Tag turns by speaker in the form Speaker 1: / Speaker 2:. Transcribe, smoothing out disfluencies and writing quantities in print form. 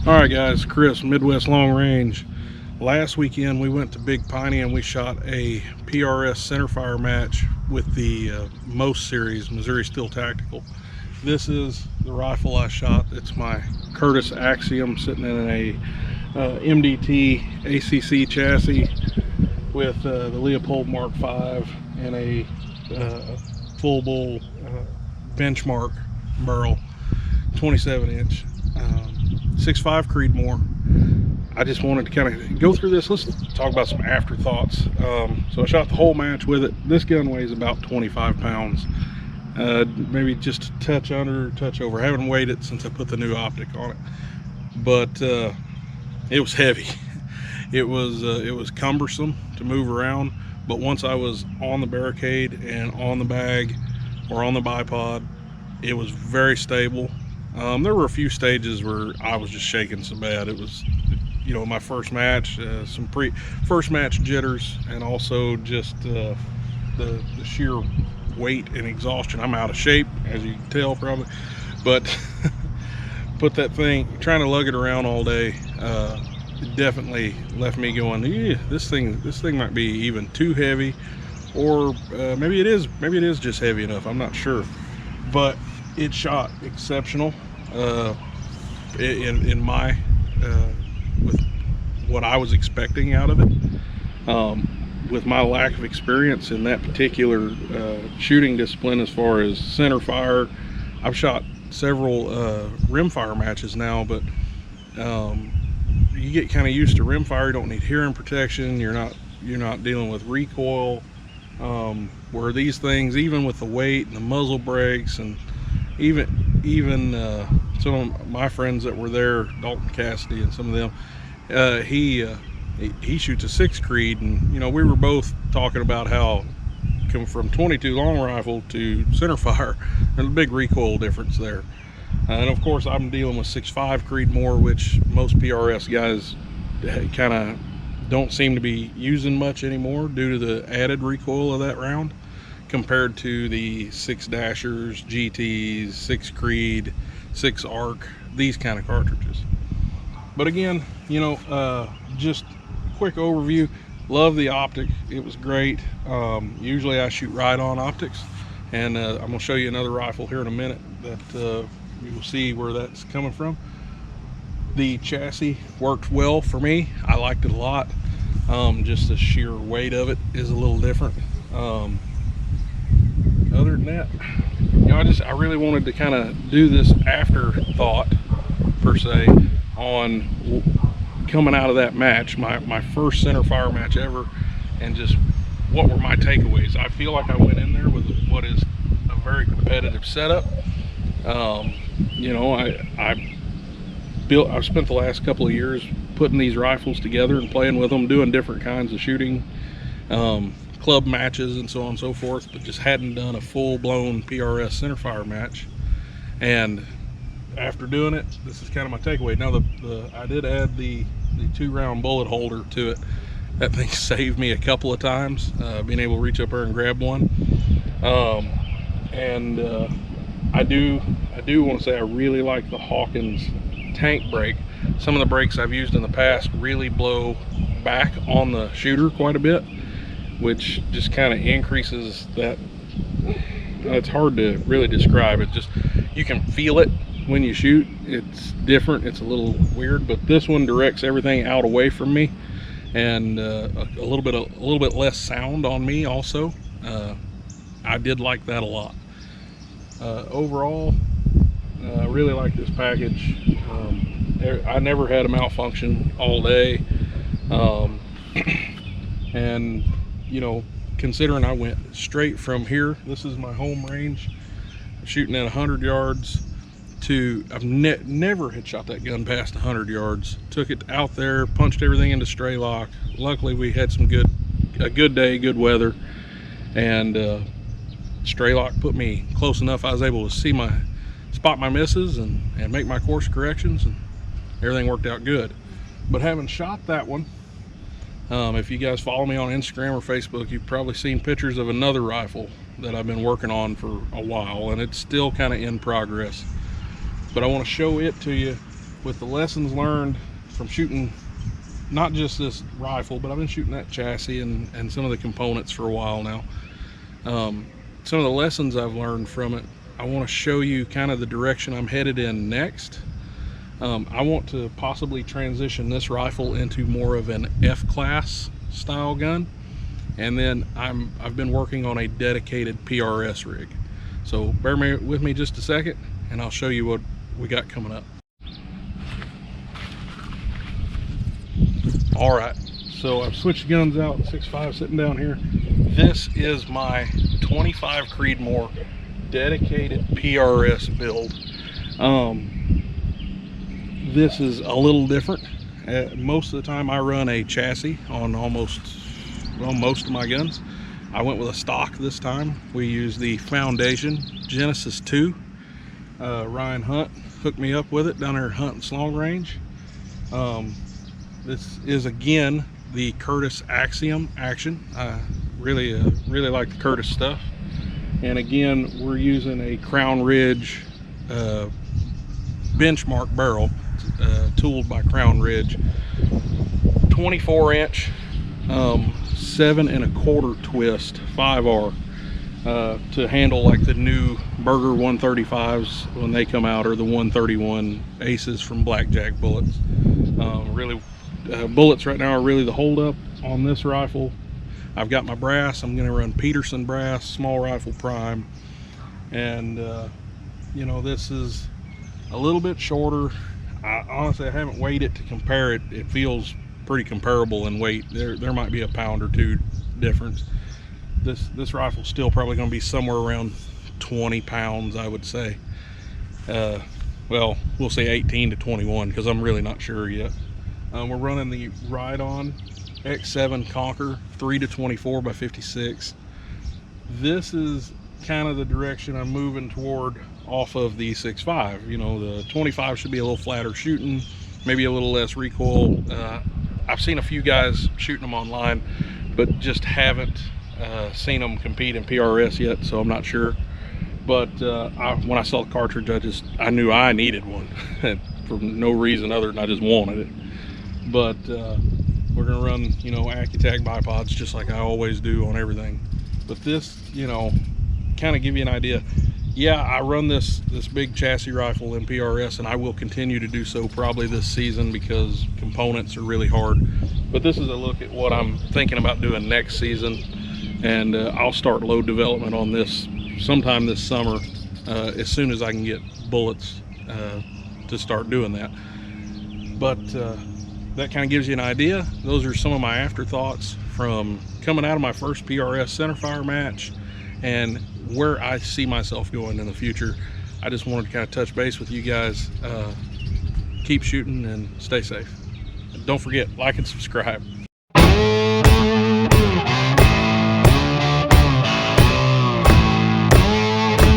Speaker 1: All right, guys, Chris, Midwest Long Range. Last weekend we went to Big Piney and we shot a PRS centerfire match with the Most Series Missouri Steel Tactical. This is the rifle I shot. It's my Curtis Axiom sitting in a MDT ACC chassis with the Leopold Mark V and a full bull benchmark barrel, 27-inch. 6.5 Creedmoor. I just wanted to kind of go through this. Let's talk about some afterthoughts. So I shot the whole match with it. This gun weighs about 25 pounds. Maybe just a touch under, touch over. I haven't weighed it since I put the new optic on it. But it was heavy. It was cumbersome to move around. But once I was on the barricade and on the bag or on the bipod, it was very stable. There were a few stages where I was just shaking so bad. It was, you know, my first match, some first match jitters, and also just the sheer weight and exhaustion. I'm out of shape, as you can tell probably, but put that thing, trying to lug it around all day, it definitely left me going, yeah, this thing might be even too heavy, or maybe it is just heavy enough. I'm not sure, but it shot exceptional in my with what I was expecting out of it. With my lack of experience in that particular shooting discipline, as far as center fire, I've shot several rimfire matches now, but you get kind of used to rimfire. You don't need hearing protection. You're not dealing with recoil. Where these things, even with the weight and the muzzle brakes, and even some of my friends that were there, Dalton Cassidy and some of them, he shoots a 6 Creed, and you know, we were both talking about how coming from 22 long rifle to center fire, there's a big recoil difference there. And of course I'm dealing with 6.5 Creedmoor, which most PRS guys kind of don't seem to be using much anymore due to the added recoil of that round, compared to the 6 Dashers, GTs, 6 Creed, 6 Arc, these kind of cartridges. But again, you know, just quick overview. Love the optic. It was great. Usually I shoot right on optics, and I'm going to show you another rifle here in a minute that you will see where that's coming from. The chassis worked well for me. I liked it a lot. Just the sheer weight of it is a little different. Other than that, you know, I really wanted to kind of do this afterthought per se on coming out of that match, my first center fire match ever, and just what were my takeaways. I feel like I went in there with what is a very competitive setup. You know, I've spent the last couple of years putting these rifles together and playing with them, doing different kinds of shooting, club matches and so on and so forth, but just hadn't done a full-blown PRS centerfire match. And after doing it, this is kind of my takeaway. Now, I did add the 2-round bullet holder to it. That thing saved me a couple of times, being able to reach up there and grab one. I do want to say I really like the Hawkins tank brake. Some of the brakes I've used in the past really blow back on the shooter quite a bit, which just kind of increases that. It's hard to really describe. It's just, you can feel it when you shoot. It's different, it's a little weird, but this one directs everything out away from me, and a little bit less sound on me also. I did like that a lot. Overall, I really like this package. I never had a malfunction all day, and you know, considering I went straight from here, this is my home range, shooting at 100 yards to, I've never had shot that gun past 100 yards. Took it out there, punched everything into stray lock. Luckily we had a good day, good weather, and stray lock put me close enough I was able to spot my misses and make my course corrections, and everything worked out good. But having shot that one, if you guys follow me on Instagram or Facebook, you've probably seen pictures of another rifle that I've been working on for a while, and it's still kind of in progress. But I want to show it to you with the lessons learned from shooting not just this rifle, but I've been shooting that chassis and some of the components for a while now. Some of the lessons I've learned from it, I want to show you kind of the direction I'm headed in next. I want to possibly transition this rifle into more of an F-class style gun, and then I've been working on a dedicated PRS rig. So bear with me just a second and I'll show you what we got coming up. All right, so I've switched guns out. 6.5 sitting down here. This is my 25 Creedmoor dedicated PRS build. This is a little different. Most of the time I run a chassis on most of my guns. I went with a stock this time. We used the Foundation Genesis 2. Ryan Hunt hooked me up with it down there at Hunt's Long Range. This is again the Curtis Axiom action. I really like the Curtis stuff. And again, we're using a Crown Ridge benchmark barrel, tooled by Crown Ridge, 24-inch 7 1/4 twist 5R to handle like the new Burger 135s when they come out, or the 131 Aces from Blackjack bullets. Bullets right now are really the holdup on this rifle. I've got my brass. I'm going to run Peterson brass, small rifle prime, and you know, this is a little bit shorter. Honestly, I haven't weighed it to compare it. It feels pretty comparable in weight. There might be a pound or two difference. This rifle's still probably going to be somewhere around 20 pounds, I would say. Well, we'll say 18 to 21 because I'm really not sure yet. We're running the Ride-On X7 Conquer 3 to 24 by 56. This is kind of the direction I'm moving toward off of the 6.5. You know, the 25 should be a little flatter shooting, maybe a little less recoil. I've seen a few guys shooting them online, but just haven't seen them compete in PRS yet, so I'm not sure. But when I saw the cartridge, I knew I needed one for no reason other than I just wanted it. But we're gonna run, you know, Accu-Tac bipods just like I always do on everything. But this, you know, kind of give you an idea. Yeah, I run this big chassis rifle in PRS, and I will continue to do so probably this season because components are really hard. But this is a look at what I'm thinking about doing next season, and I'll start load development on this sometime this summer, as soon as I can get bullets to start doing that. But that kind of gives you an idea. Those are some of my afterthoughts from coming out of my first PRS centerfire match and where I see myself going in the future. I just wanted to kind of touch base with you guys. Keep shooting and stay safe. Don't forget, like and subscribe.